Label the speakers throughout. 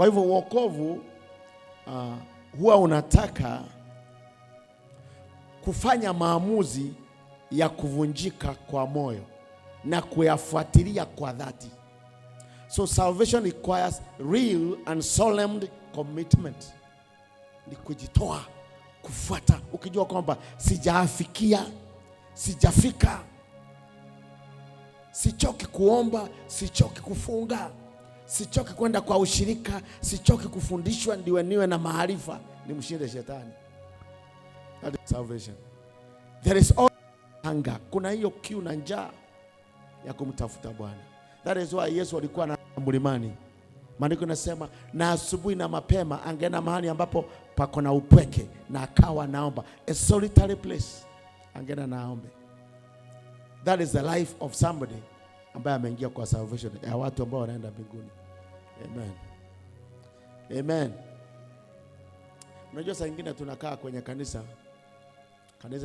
Speaker 1: Kwa hivyo wokovu huwa unataka kufanya maamuzi ya kuvunjika kwa moyo na kuyafuatilia kwa dhati. So salvation requires real and solemn commitment. Ni kujitoa, kufuata, ukijua kwamba sijaafikia, sijafika, sichoki kuomba, sichoki kufunga, sichoki kwenda kwa ushirika, sichoki kufundishwa ndiwe niwe na maarifa, ni mshinde shetani. That is salvation. There is all hunger. Kuna hiyo kiu na njaa ya kumtafuta Bwana. That is why Yesu alikuwa na mlimani. Maandiko nasema na asubuhi na mapema angeenda mahali ambapo pako na upweke na akawa naomba. A solitary place. Angeenda naombe. That is the life of somebody ambaye ameingia kwa salvation, ya watu ambao wanaenda mbinguni. Amen. Amen. Unajua saa nyingine tunakaa kwenye kanisa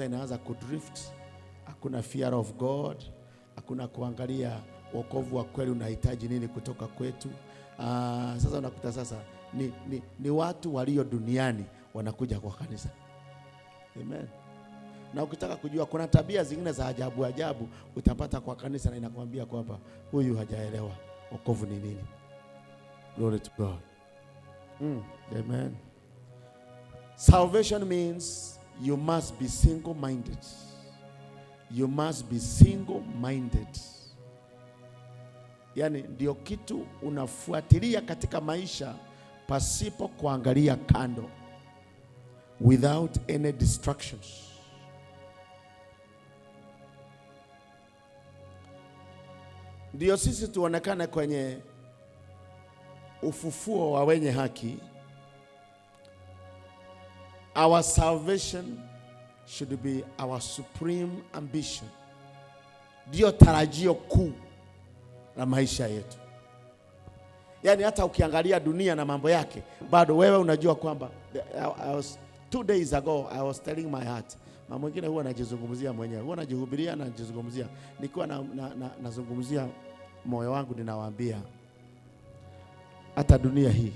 Speaker 1: inaanza kudrift, hakuna fear of God, hakuna kuangalia wokovu wa kweli unahitaji nini kutoka kwetu. Sasa unakuta sasa ni watu walio duniani wanakuja kwa kanisa. Amen. Na ukitaka kujua kuna tabia zingine za ajabu utapata kwa kanisa, na inakwambia kwamba huyu hajaelewa wokovu ni nini. Glory to God. Amen. Salvation means you must be single-minded. You must be single-minded. Yani ndio kitu unafuatilia katika maisha pasipo kuangalia kando. Without any distractions. Ndio sisi tuonekane kwenye ufufuo wa wenye haki. Our salvation should be our supreme ambition. Ndio tarajio kuu la maisha yetu. Yani hata ukiangalia dunia na mambo yake, bado wewe unajua kwamba 2 days ago I was telling my heart. Mama mwingine huwa anajizungumzia mwenyewe, huwa anajihubiria na anajizungumzia. Nikiwa nazungumzia moyo wangu, ninawaambia hata dunia hii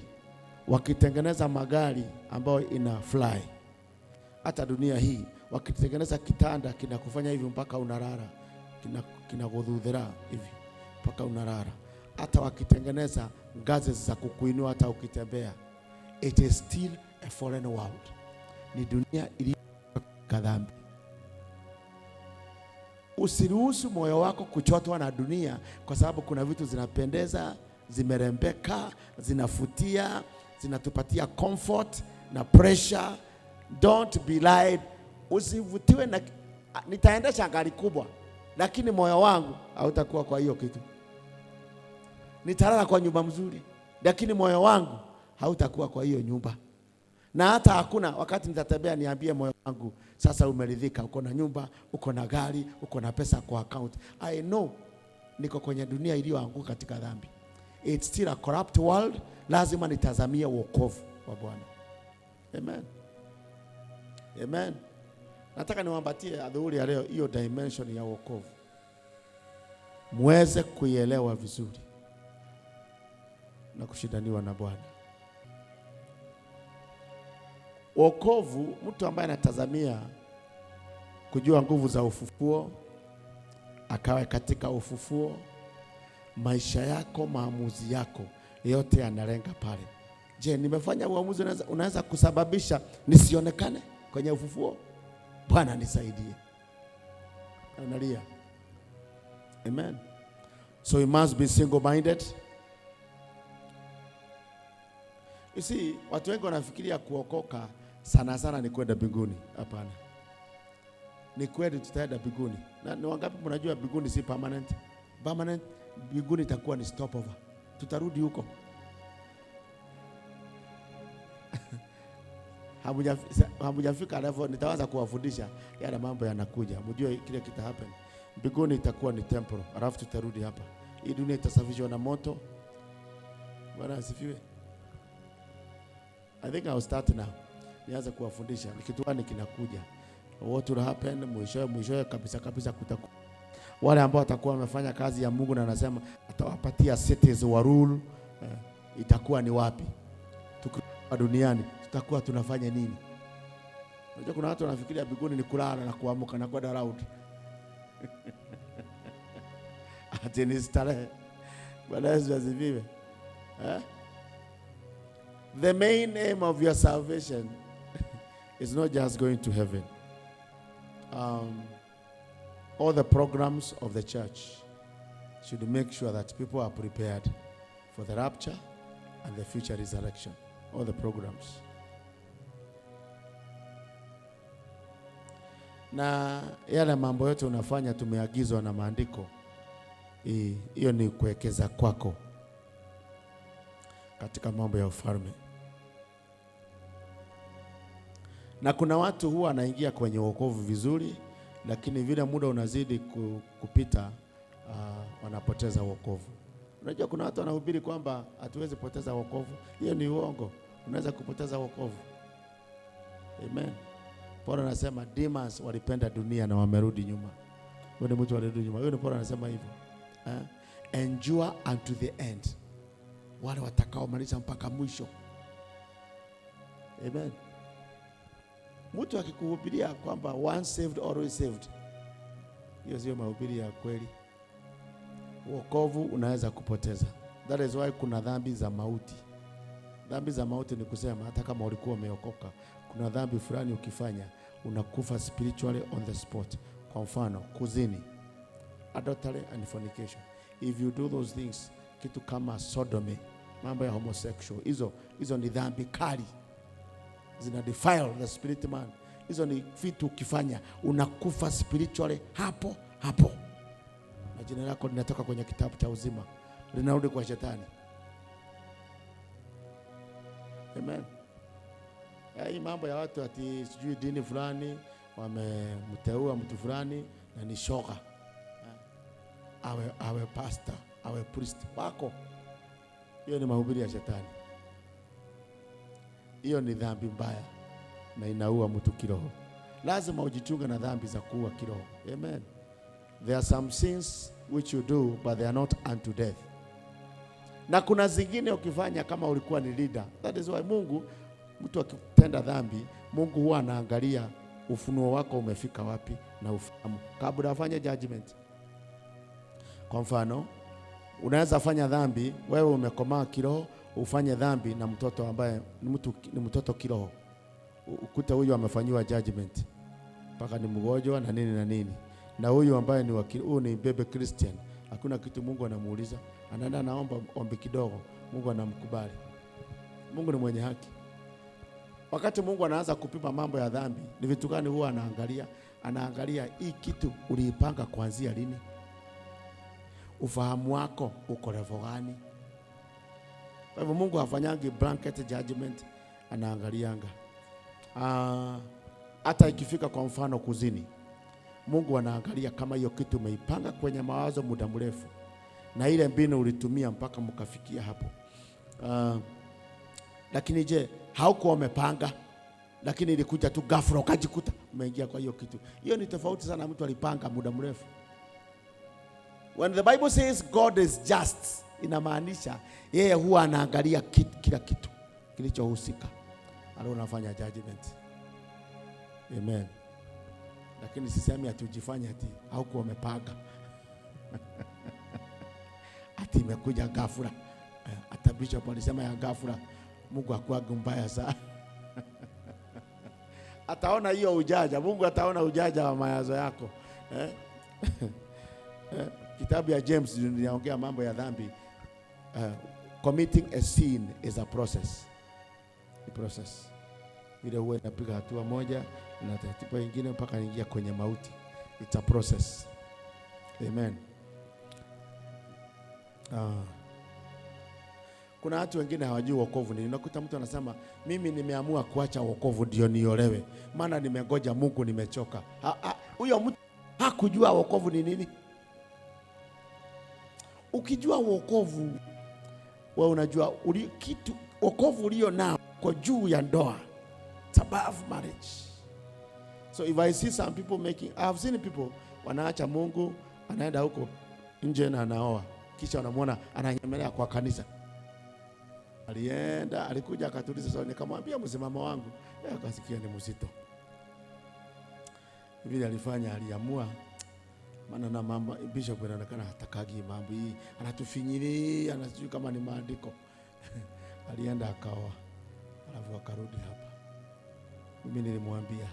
Speaker 1: wakitengeneza magari ambayo ina fly, hata dunia hii wakitengeneza kitanda kinakufanya hivi mpaka unarara, kinagudhudhira hivi mpaka unarara, hata wakitengeneza ngazi za kukuinua hata ukitembea, it is still a foreign world. Ni dunia iliyo dhambi. Usiruhusu moyo wako kuchotwa na dunia, kwa sababu kuna vitu zinapendeza, zimerembeka, zinafutia, zinatupatia comfort na pressure. Don't be lied. Usivutiwe na nitaendesha gari kubwa, lakini moyo wangu hautakuwa kwa hiyo kitu. Nitalala kwa nyumba mzuri, lakini moyo wangu hautakuwa kwa hiyo nyumba. Na hata hakuna wakati nitatembea niambie moyo wangu sasa umeridhika, uko na nyumba, uko na gari, uko na pesa kwa account. I know niko kwenye dunia iliyoanguka katika dhambi. It's still a corrupt world. Lazima nitazamie wokovu wa Bwana. Amen. Amen. Nataka niwaambatie adhuhuri ya leo hiyo dimension ya wokovu, muweze kuielewa vizuri na kushindaniwa na Bwana. Wokovu, mtu ambaye anatazamia kujua nguvu za ufufuo, akawe katika ufufuo, maisha yako, maamuzi yako yote yanalenga pale. Je, nimefanya uamuzi unaweza kusababisha nisionekane kwenye ufufuo? Bwana nisaidie. Analia. Amen. So you must be single-minded. You see, watu wengi wanafikiria kuokoka sana ni kwenda mbinguni. Hapana. Ni kweli tutaenda mbinguni. Na ni wangapi mnajua mbinguni si permanent? Permanent, mbinguni itakuwa ni stopover. Tutarudi huko. Hamujafika level nitaanza kuwafundisha yale mambo yanakuja. Mjue kile kita happen. Mbinguni itakuwa ni temporal. Alafu tutarudi hapa. Hii dunia itasafishwa na moto. Bwana asifiwe. I think I'll start now. Nianze kuwafundisha ni kitu gani kinakuja. What will happen mwisho kabisa kutakuwa wale ambao watakuwa wamefanya kazi ya Mungu na anasema atawapatia cities wa rule, itakuwa ni wapi? Tukirudi duniani tutakuwa tunafanya nini? Unajua kuna watu wanafikiria mbinguni ni kulala na kuamka na kwenda round. Ati ni starehe. Bwana Yesu asifiwe. The main aim of your salvation is not just going to heaven. All the programs of the church should make sure that people are prepared for the rapture and the future resurrection. All the programs. Na yale mambo yote unafanya tumeagizwa na maandiko. Hiyo ni kuwekeza kwako katika mambo ya ufalme. Na kuna watu huwa wanaingia kwenye wokovu vizuri, lakini vile muda unazidi kupita wanapoteza wokovu. Unajua kuna watu wanahubiri kwamba hatuwezi poteza wokovu. Hiyo ni uongo. Unaweza kupoteza wokovu. Amen. Paulo anasema demons walipenda dunia na wamerudi nyuma. Wewe ni mtu alirudi nyuma. Wewe ni Paulo anasema hivyo. Endure unto the end. Wale watakaomaliza mpaka mwisho. Amen. Mtu akikuhubiria kwamba once saved always saved, hiyo sio mahubiri ya kweli. Wokovu unaweza kupoteza. That is why kuna dhambi za mauti. Dhambi za mauti ni kusema hata kama ulikuwa umeokoka, kuna dhambi fulani ukifanya unakufa spiritually on the spot. Kwa mfano, kuzini, adultery and fornication. If you do those things, kitu kama sodomy, mambo ya homosexual, hizo ni dhambi kali. Zina defile the spirit man. Hizo ni vitu ukifanya unakufa spiritually hapo hapo. Na jina lako linatoka kwenye kitabu cha uzima, linarudi kwa shetani. Amen. Hii mambo ya watu ati sijui dini fulani wamemteua mtu fulani na ni shoga. Awe pastor, awe priest wako. Hiyo ni mahubiri ya shetani. Hiyo ni dhambi mbaya na inaua mtu kiroho. Lazima ujichunge na dhambi za kuua kiroho. Amen. There are some sins which you do but they are not unto death. Na kuna zingine ukifanya kama ulikuwa ni leader. That is why Mungu, mtu akitenda dhambi, Mungu huwa anaangalia ufunuo wako umefika wapi na ufahamu kabla afanye judgment. Kwa mfano, unaweza fanya dhambi, wewe umekomaa kiroho, ufanye dhambi na mtoto ambaye ni mtoto kiroho. Ukuta huyu amefanyiwa judgment. Paka ni mgonjwa na nini na nini. Na huyu ambaye ni baby Christian, hakuna kitu Mungu anamuuliza. Anaenda naomba ombi kidogo, Mungu anamkubali. Mungu ni mwenye haki. Wakati Mungu anaanza kupima mambo ya dhambi, ni vitu gani huwa anaangalia? Anaangalia hii kitu uliipanga kuanzia lini? Ufahamu wako uko level gani? Kwa hivyo Mungu hafanyangi blanket judgment, anaangalianga. Hata ikifika kwa mfano kuzini, Mungu anaangalia kama hiyo kitu umeipanga kwenye mawazo muda mrefu na ile mbinu ulitumia mpaka mkafikia hapo. Lakini je, haukuwa umepanga, lakini ilikuja tu ghafla ukajikuta umeingia kwa hiyo kitu. Hiyo ni tofauti sana mtu alipanga muda mrefu. When the Bible says God is just, inamaanisha yeye huwa anaangalia kila kitu kilichohusika. Alio anafanya judgment. Amen. Lakini sisemi atujifanye ati haukuwa umepanga. Ati imekuja ghafla. Hata bishop alisema ya ghafla, Mungu hakuwa mbaya sana. Ataona hiyo ujaja, Mungu ataona ujaja wa mawazo yako. Kitabu ya James inaongea mambo ya dhambi. Committing a sin is a process. A process. Ile huwa inapiga hatua moja na taratibu nyingine mpaka ingia kwenye mauti. It's a process. Amen. Kuna watu wengine hawajui wokovu ni. Unakuta mtu anasema mimi nimeamua kuacha wokovu ndio niolewe. Maana nimegoja Mungu nimechoka. Huyo mtu hakujua wokovu ni nini. Ukijua wokovu, wewe unajua kitu wokovu ulio nao kwa juu ya ndoa. It's above marriage. So if I see some people I have seen people wanaacha Mungu, anaenda huko nje na anaoa. Kisha wanamuona ananyemelea kwa kanisa. Alienda, alikuja akatuliza swali, nikamwambia msimamo wangu. Akasikia ni mzito. Vile alifanya, aliamua, maana na mama bishop anaonekana hatakagi mambo hii, anatufinyilia, anasijui kama ni maandiko. Alienda akaoa, alafu akarudi hapa. Mimi nilimwambia,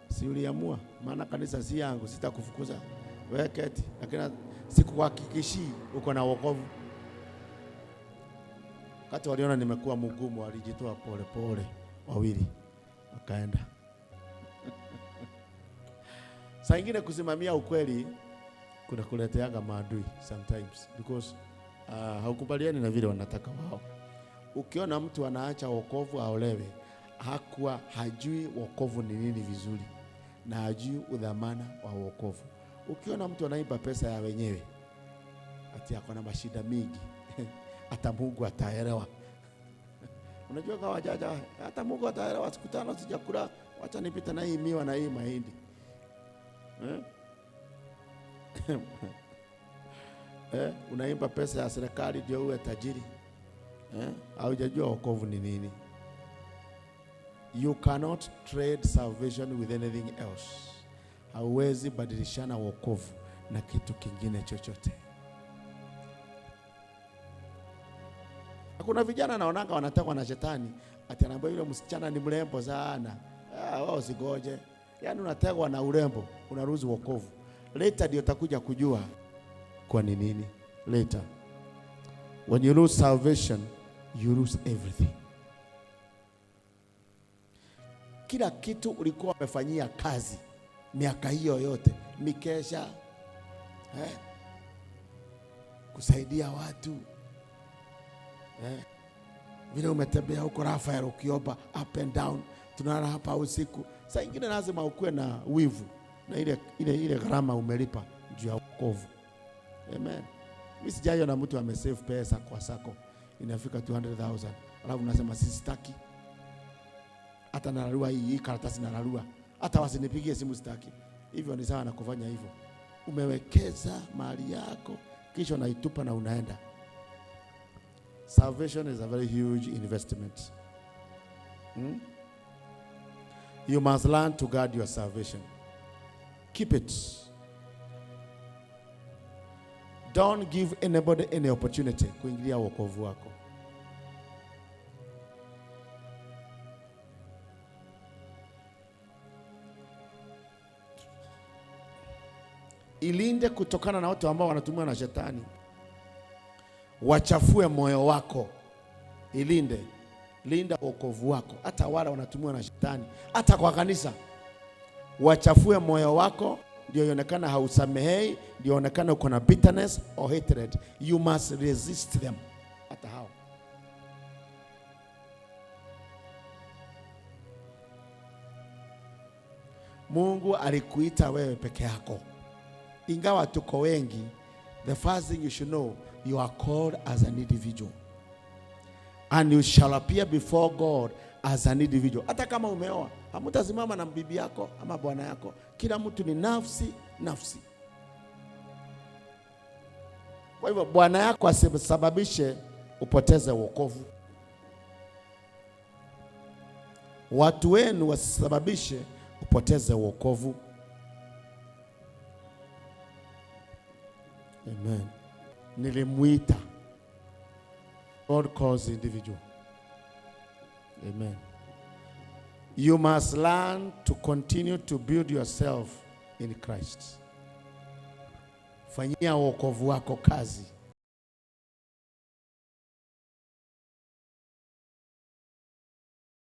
Speaker 1: si uliamua, maana kanisa si yangu, sitakufukuza wewe keti, lakini sikuhakikishii uko na wokovu. Kati waliona nimekuwa mgumu, walijitoa pole pole wawili, wakaenda. Saa ingine kusimamia ukweli kuna kuleteanga maadui sometimes, because haukubaliani na vile wanataka wao. Ukiona mtu anaacha wokovu aolewe, hajui wokovu ni nini vizuri, na hajui udhamana wa wokovu. Ukiona mtu anaiba pesa ya wenyewe, ati ako na mashida mingi, hata Mungu ataelewa. Unajua kwa wajaja, hata Mungu ataelewa, siku 5 sijakula, wacha nipita na hii miwa na hii mahindi. Unaimba pesa ya serikali ndio uwe tajiri. Haujajua wokovu ni nini. You cannot trade salvation with anything else. Hauwezi badilishana wokovu na kitu kingine chochote. Kuna vijana naonanga wanatakwa na shetani, ati anaambia yule msichana ni mrembo sana. Wao usigoje. Yaani unategwa na urembo, unaruhusu wokovu. Later ndio utakuja kujua kwa nini. Later. When you lose salvation, you lose everything. Kila kitu ulikuwa umefanyia kazi miaka hiyo yote, mikesha, kusaidia watu, vile umetembea huko Rafael ukiomba up and down, tunalala hapa usiku. Saa ingine lazima ukue na wivu na ile gharama umelipa juu ya wokovu. Amen. Mimi sijaiona mtu amesave pesa kwa sako inafika 200,000, alafu unasema sitaki. Hata nararua hii karatasi nararua, hata wasinipigie simu sitaki. Hivyo ni sawa na kufanya hivyo. Umewekeza mali yako kisha unaitupa na unaenda. Salvation is a very huge investment. You must learn to guard your salvation. Keep it. Don't give anybody any opportunity kuingilia wokovu wako. Ilinde kutokana na watu ambao wanatumiwa na shetani. Wachafue moyo wako. Ilinde. Linda wokovu wako. Hata wale wanatumiwa na shetani, hata kwa kanisa. Wachafue moyo wako, ndio ionekana hausamehei, ndio ionekana uko na bitterness or hatred. You must resist them. Hata hao. Mungu alikuita wewe peke yako. Ingawa tuko wengi, the first thing you should know, you are called as an individual. And you shall appear before God as an individual. Hata kama umeoa, hamutasimama na bibi yako ama bwana yako. Kila mtu ni nafsi. Kwa hivyo bwana yako asibabishe upoteze wokovu. Watu wenu wasisababishe upoteze wokovu. Amen. Nilimuita. God calls the individual. Amen. You must learn to continue to build yourself in Christ. Fanyia wokovu wako kazi.